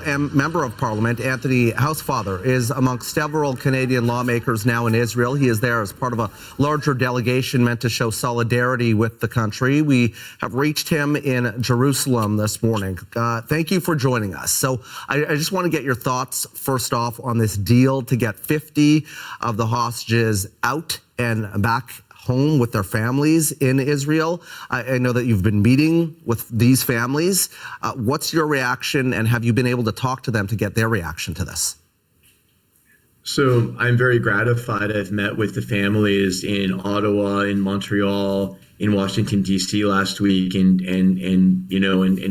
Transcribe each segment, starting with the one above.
And Member of Parliament Anthony Housefather is amongst several Canadian lawmakers now in Israel. He is there as part of a larger delegation meant to show solidarity with the country. We have reached him in Jerusalem this morning. Thank you for joining us. So I just want to get your thoughts first off on this deal to get 50 of the hostages out and back home with their families in Israel. I know that you've been meeting with these families. What's your reaction, and have you been able to talk to them to get their reaction to this? So I'm very gratified. I've met with the families in Ottawa, in Montreal, in Washington, D.C. last week, and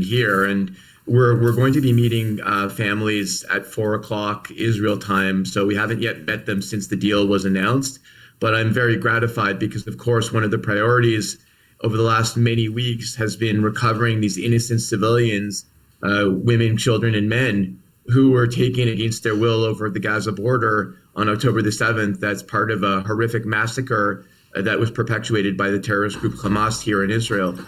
here. And we're going to be meeting families at 4:00 Israel time. So we haven't yet met them since the deal was announced. But I'm very gratified because, of course, one of the priorities over the last many weeks has been recovering these innocent civilians, women, children, and men who were taken against their will over the Gaza border on October the 7th. That's part of a horrific massacre that was perpetuated by the terrorist group Hamas here in Israel.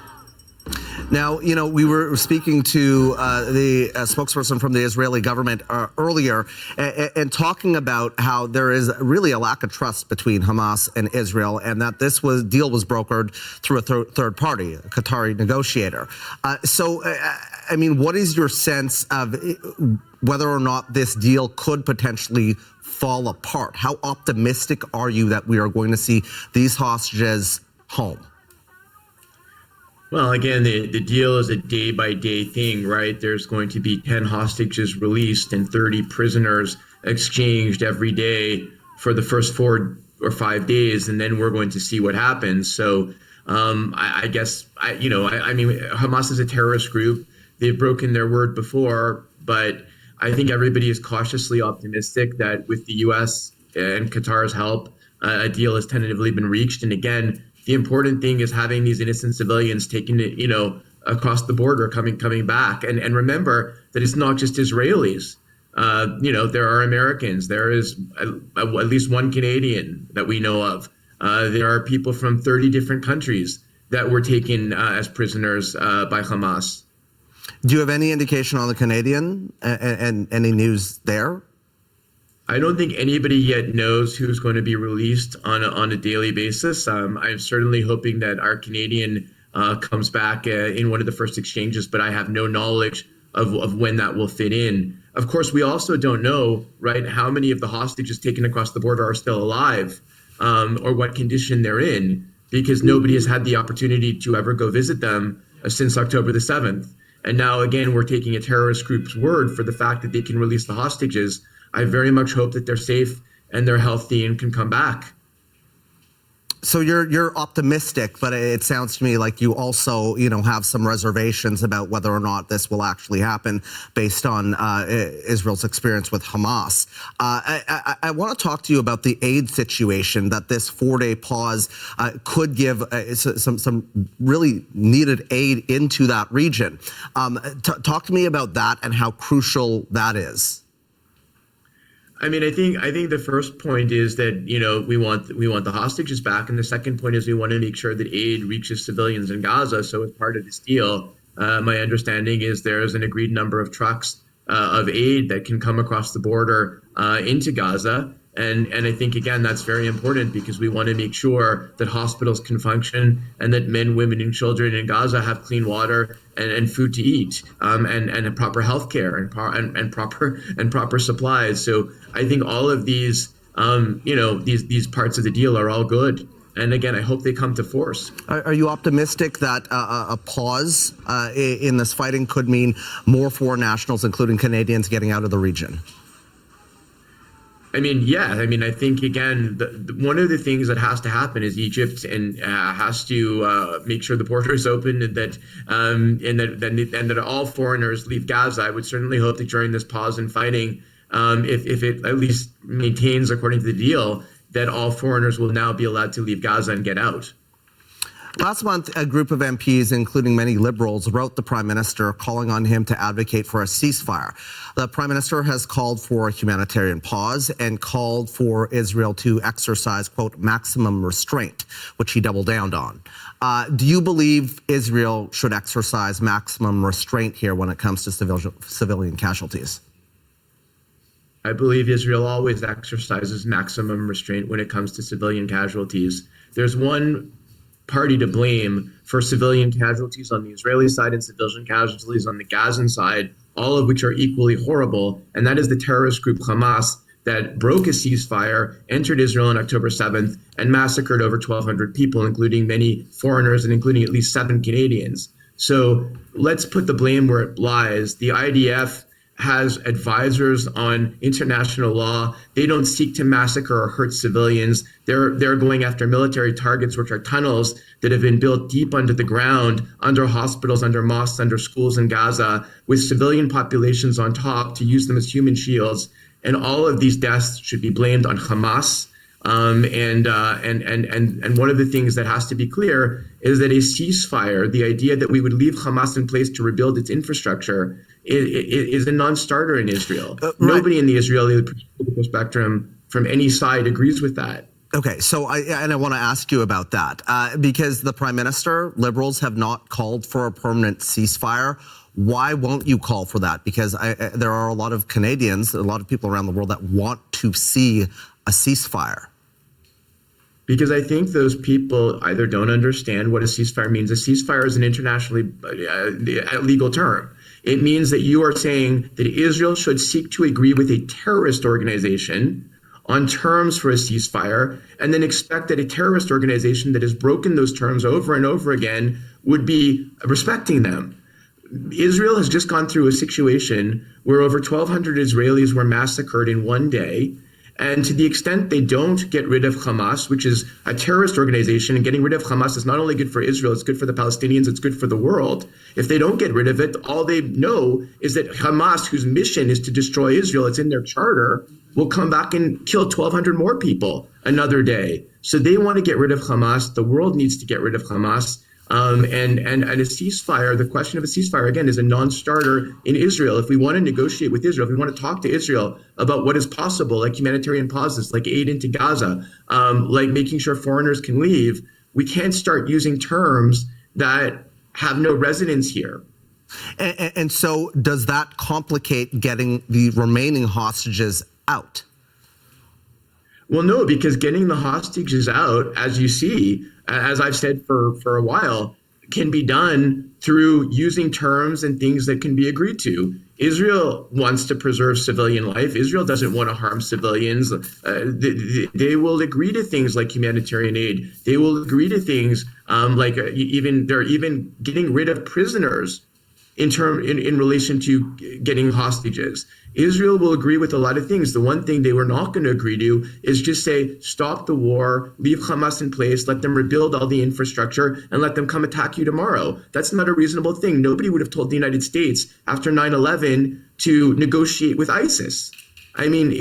Now, we were speaking to the spokesperson from the Israeli government earlier and talking about how there is really a lack of trust between Hamas and Israel, and that this deal was brokered through a third party, a Qatari negotiator. What is your sense of whether or not this deal could potentially fall apart? How optimistic are you that we are going to see these hostages home? Well, again, the deal is a day-by-day thing, right? There's going to be 10 hostages released and 30 prisoners exchanged every day for the first 4 or 5 days, and then we're going to see what happens. So Hamas is a terrorist group. They've broken their word before, but I think everybody is cautiously optimistic that with the U.S. and Qatar's help, a deal has tentatively been reached. And again, the important thing is having these innocent civilians taken, across the border, coming back. And remember that it's not just Israelis. There are Americans. There is at least one Canadian that we know of. There are people from 30 different countries that were taken as prisoners by Hamas. Do you have any indication on the Canadian and any news there? I don't think anybody yet knows who's going to be released on a daily basis. I'm certainly hoping that our Canadian comes back in one of the first exchanges, but I have no knowledge of when that will fit in. Of course, we also don't know, right, how many of the hostages taken across the border are still alive or what condition they're in, because nobody has had the opportunity to ever go visit them since October the 7th. And now, again, we're taking a terrorist group's word for the fact that they can release the hostages. I very much hope that they're safe and they're healthy and can come back. So you're optimistic, but it sounds to me like you also, have some reservations about whether or not this will actually happen based on Israel's experience with Hamas. I want to talk to you about the aid situation that this 4-day pause could give some really needed aid into that region. Talk to me about that and how crucial that is. I think the first point is that, we want the hostages back. And the second point is we want to make sure that aid reaches civilians in Gaza. So as part of this deal, my understanding is there is an agreed number of trucks of aid that can come across the border into Gaza. And I think, again, that's very important because we want to make sure that hospitals can function and that men, women, and children in Gaza have clean water and food to eat and proper health care and proper supplies. So I think all of these, these parts of the deal are all good. And again, I hope they come to force. Are you optimistic that a pause in this fighting could mean more foreign nationals, including Canadians, getting out of the region? I think, again, one of the things that has to happen is Egypt has to make sure the border is open and that all foreigners leave Gaza. I would certainly hope that during this pause in fighting, if it at least maintains, according to the deal, that all foreigners will now be allowed to leave Gaza and get out. Last month, a group of MPs, including many Liberals, wrote the Prime Minister calling on him to advocate for a ceasefire. The Prime Minister has called for a humanitarian pause and called for Israel to exercise, quote, maximum restraint, which he doubled down on. Do you believe Israel should exercise maximum restraint here when it comes to civilian casualties? I believe Israel always exercises maximum restraint when it comes to civilian casualties. There's one party to blame for civilian casualties on the Israeli side and civilian casualties on the Gazan side, all of which are equally horrible, and that is the terrorist group Hamas that broke a ceasefire, entered Israel on October 7th, and massacred over 1,200 people, including many foreigners and including at least 7 Canadians. So let's put the blame where it lies. The IDF has advisors on international law. They don't seek to massacre or hurt civilians. They're going after military targets, which are tunnels that have been built deep under the ground, under hospitals, under mosques, under schools in Gaza, with civilian populations on top to use them as human shields. And all of these deaths should be blamed on Hamas. And one of the things that has to be clear is that a ceasefire, the idea that we would leave Hamas in place to rebuild its infrastructure, is a non-starter in Israel. Right. Nobody in the Israeli political spectrum from any side agrees with that. Okay, so I want to ask you about that because the Prime Minister, Liberals, have not called for a permanent ceasefire. Why won't you call for that? Because there are a lot of Canadians, a lot of people around the world that want to see a ceasefire. Because I think those people either don't understand what a ceasefire means. A ceasefire is an internationally legal term. It means that you are saying that Israel should seek to agree with a terrorist organization on terms for a ceasefire, and then expect that a terrorist organization that has broken those terms over and over again would be respecting them. Israel has just gone through a situation where over 1,200 Israelis were massacred in one day. And to the extent they don't get rid of Hamas, which is a terrorist organization, and getting rid of Hamas is not only good for Israel, it's good for the Palestinians, it's good for the world. If they don't get rid of it, all they know is that Hamas, whose mission is to destroy Israel, it's in their charter, will come back and kill 1,200 more people another day. So they want to get rid of Hamas. The world needs to get rid of Hamas. And a ceasefire, the question of a ceasefire, again, is a non-starter in Israel. If we want to negotiate with Israel, if we want to talk to Israel about what is possible, like humanitarian pauses, like aid into Gaza, like making sure foreigners can leave, we can't start using terms that have no resonance here. And so does that complicate getting the remaining hostages out? Well, no, because getting the hostages out, as you see, as I've said for a while, can be done through using terms and things that can be agreed to. Israel wants to preserve civilian life. Israel doesn't want to harm civilians. They will agree to things like humanitarian aid. They will agree to things like they're even getting rid of prisoners in relation to getting hostages. Israel will agree with a lot of things. The one thing they were not going to agree to is just say, stop the war, leave Hamas in place, let them rebuild all the infrastructure, and let them come attack you tomorrow. That's not a reasonable thing. Nobody would have told the United States after 9/11 to negotiate with ISIS. I mean,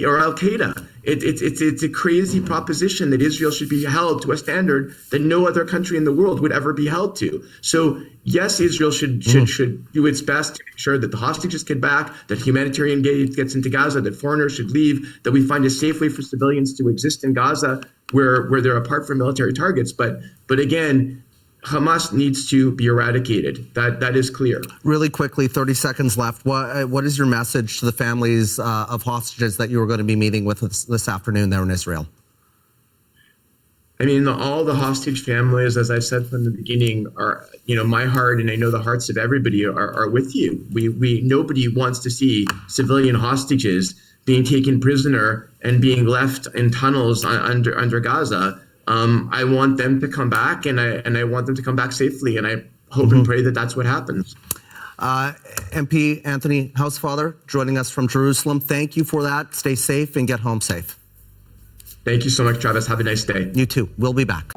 or Al-Qaeda. It's a crazy proposition that Israel should be held to a standard that no other country in the world would ever be held to. So yes, Israel should do its best to make sure that the hostages get back, that humanitarian aid gets into Gaza, that foreigners should leave, that we find a safe way for civilians to exist in Gaza where they're apart from military targets. But again, Hamas needs to be eradicated. That is clear. Really quickly, 30 seconds left. What is your message to the families of hostages that you are going to be meeting with this afternoon there in Israel? I mean, all the hostage families, as I said from the beginning, are, my heart, and I know the hearts of everybody are with you. Nobody wants to see civilian hostages being taken prisoner and being left in tunnels under Gaza. I want them to come back, and I want them to come back safely, and I hope and pray that that's what happens. MP Anthony Housefather joining us from Jerusalem. Thank you for that. Stay safe and get home safe. Thank you so much, Travis. Have a nice day. You too. We'll be back.